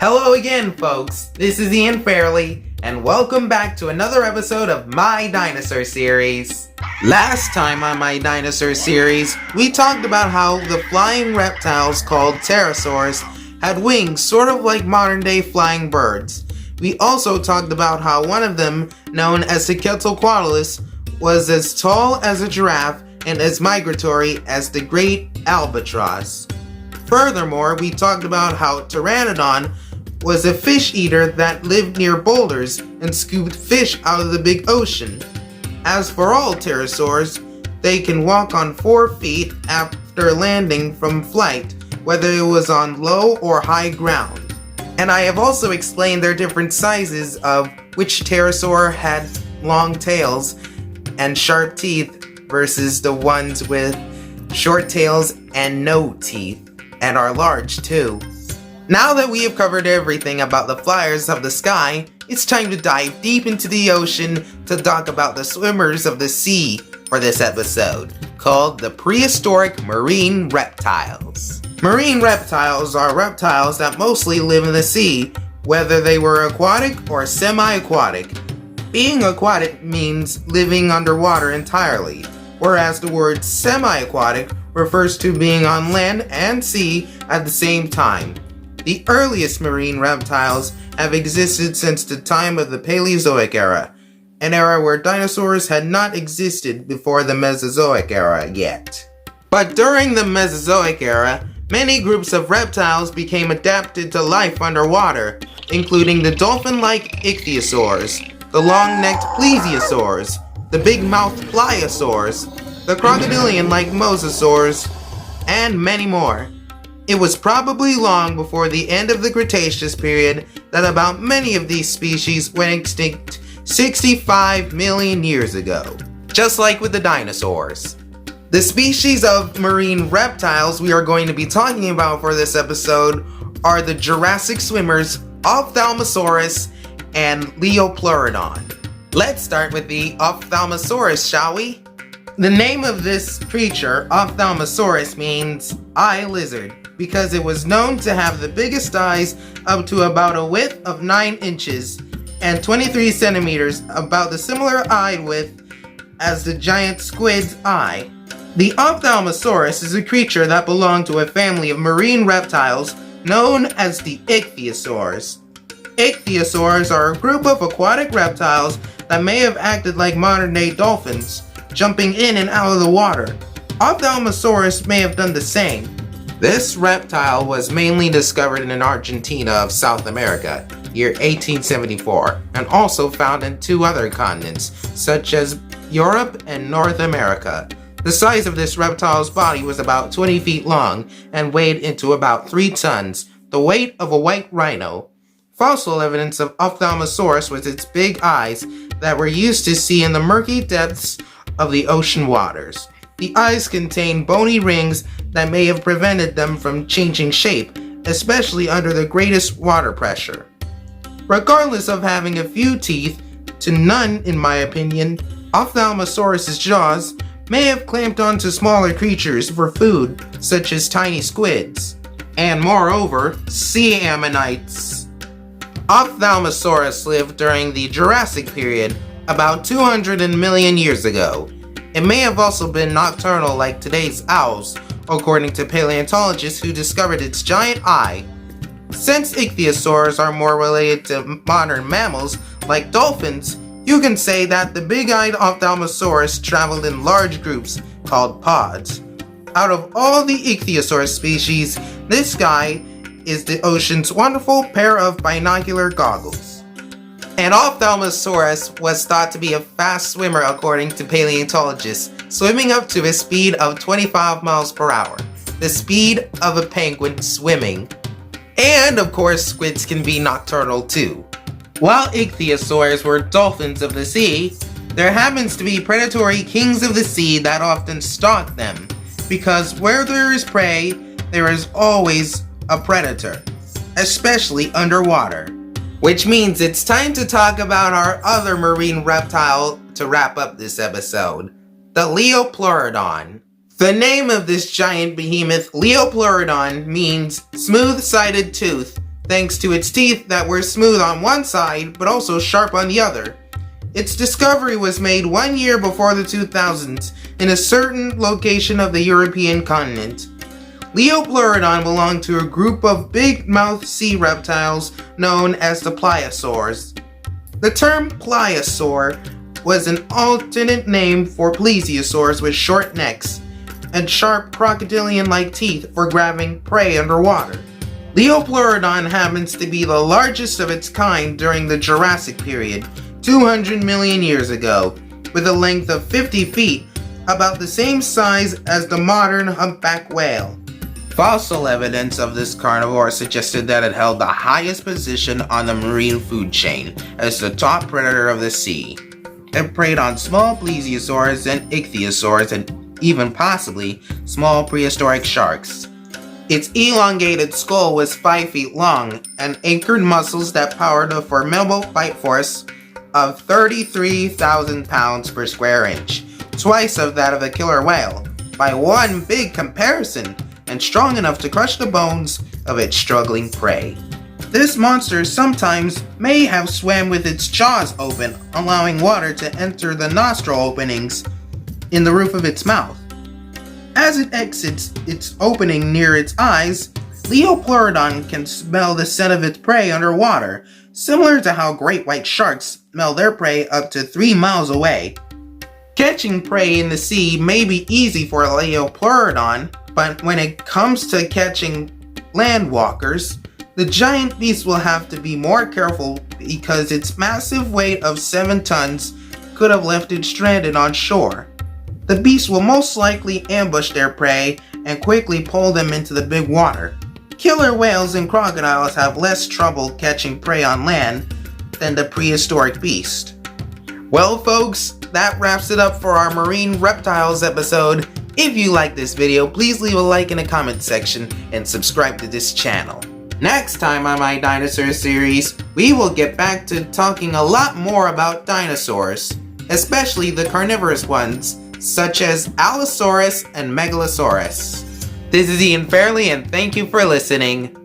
Hello again, folks. This is Ian Fairley, and welcome back to another episode of My Dinosaur series. Last time on My Dinosaur series, we talked about how the flying reptiles called pterosaurs had wings sort of like modern-day flying birds. We also talked about how one of them, known as the Quetzalcoatlus, was as tall as a giraffe and as migratory as the great albatross. Furthermore, we talked about how Pteranodon was a fish eater that lived near boulders and scooped fish out of the big ocean. As for all pterosaurs, they can walk on 4 feet after landing from flight, whether it was on low or high ground. And I have also explained their different sizes of which pterosaur had long tails and sharp teeth versus the ones with short tails and no teeth, and are large too. Now that we have covered everything about the flyers of the sky, it's time to dive deep into the ocean to talk about the swimmers of the sea for this episode, called the Prehistoric Marine Reptiles. Marine reptiles are reptiles that mostly live in the sea, whether they were aquatic or semi-aquatic. Being aquatic means living underwater entirely, whereas the word semi-aquatic refers to being on land and sea at the same time. The earliest marine reptiles have existed since the time of the Paleozoic era, an era where dinosaurs had not existed before the Mesozoic era yet. But during the Mesozoic era, many groups of reptiles became adapted to life underwater, including the dolphin-like ichthyosaurs, the long-necked plesiosaurs, the big-mouthed pliosaurs, the crocodilian-like mosasaurs, and many more. It was probably long before the end of the Cretaceous period that about many of these species went extinct 65 million years ago, just like with the dinosaurs. The species of marine reptiles we are going to be talking about for this episode are the Jurassic swimmers Ophthalmosaurus and Leopleurodon. Let's start with the Ophthalmosaurus, shall we? The name of this creature, Ophthalmosaurus, means eye lizard, because it was known to have the biggest eyes up to about a width of 9 inches and 23 centimeters, about the similar eye width as the giant squid's eye. The Ophthalmosaurus is a creature that belonged to a family of marine reptiles known as the ichthyosaurs. Ichthyosaurs are a group of aquatic reptiles that may have acted like modern-day dolphins, jumping in and out of the water. Ophthalmosaurus may have done the same. This reptile was mainly discovered in Argentina of South America, year 1874, and also found in 2 other continents, such as Europe and North America. The size of this reptile's body was about 20 feet long and weighed into about 3 tons, the weight of a white rhino. Fossil evidence of Ophthalmosaurus was its big eyes that were used to see in the murky depths of the ocean waters. The eyes contain bony rings that may have prevented them from changing shape, especially under the greatest water pressure. Regardless of having a few teeth, to none in my opinion, Ophthalmosaurus' jaws may have clamped onto smaller creatures for food, such as tiny squids, and moreover, sea ammonites. Ophthalmosaurus lived during the Jurassic period, about 200 million years ago. It may have also been nocturnal like today's owls, according to paleontologists who discovered its giant eye. Since ichthyosaurs are more related to modern mammals like dolphins, you can say that the big-eyed Ophthalmosaurus traveled in large groups called pods. Out of all the ichthyosaur species, this guy is the ocean's wonderful pair of binocular goggles. And Ophthalmosaurus was thought to be a fast swimmer according to paleontologists, swimming up to a speed of 25 miles per hour, the speed of a penguin swimming. And of course, squids can be nocturnal too. While ichthyosaurs were dolphins of the sea, there happens to be predatory kings of the sea that often stalk them, because where there is prey, there is always a predator, especially underwater. Which means it's time to talk about our other marine reptile to wrap up this episode, the Leopleurodon. The name of this giant behemoth, Leopleurodon, means smooth-sided tooth, thanks to its teeth that were smooth on one side but also sharp on the other. Its discovery was made 1 year before the 2000s in a certain location of the European continent. Leopleurodon belonged to a group of big-mouthed sea reptiles known as the pliosaurs. The term pliosaur was an alternate name for plesiosaurs with short necks and sharp crocodilian-like teeth for grabbing prey underwater. Leopleurodon happens to be the largest of its kind during the Jurassic period, 200 million years ago, with a length of 50 feet, about the same size as the modern humpback whale. Fossil evidence of this carnivore suggested that it held the highest position on the marine food chain as the top predator of the sea. It preyed on small plesiosaurs and ichthyosaurs and even possibly small prehistoric sharks. Its elongated skull was 5 feet long and anchored muscles that powered a formidable bite force of 33,000 pounds per square inch, twice of that of a killer whale, by one big comparison, and strong enough to crush the bones of its struggling prey. This monster sometimes may have swam with its jaws open, allowing water to enter the nostril openings in the roof of its mouth. As it exits its opening near its eyes, Leopleurodon can smell the scent of its prey underwater, similar to how great white sharks smell their prey up to 3 miles away. Catching prey in the sea may be easy for Leopleurodon, but when it comes to catching land walkers, the giant beast will have to be more careful because its massive weight of 7 tons could have left it stranded on shore. The beast will most likely ambush their prey and quickly pull them into the big water. Killer whales and crocodiles have less trouble catching prey on land than the prehistoric beast. Well folks, that wraps it up for our marine reptiles episode. If you like this video, please leave a like in the comment section and subscribe to this channel. Next time on my dinosaur series, we will get back to talking a lot more about dinosaurs, especially the carnivorous ones, such as Allosaurus and Megalosaurus. This is Ian Fairley and thank you for listening.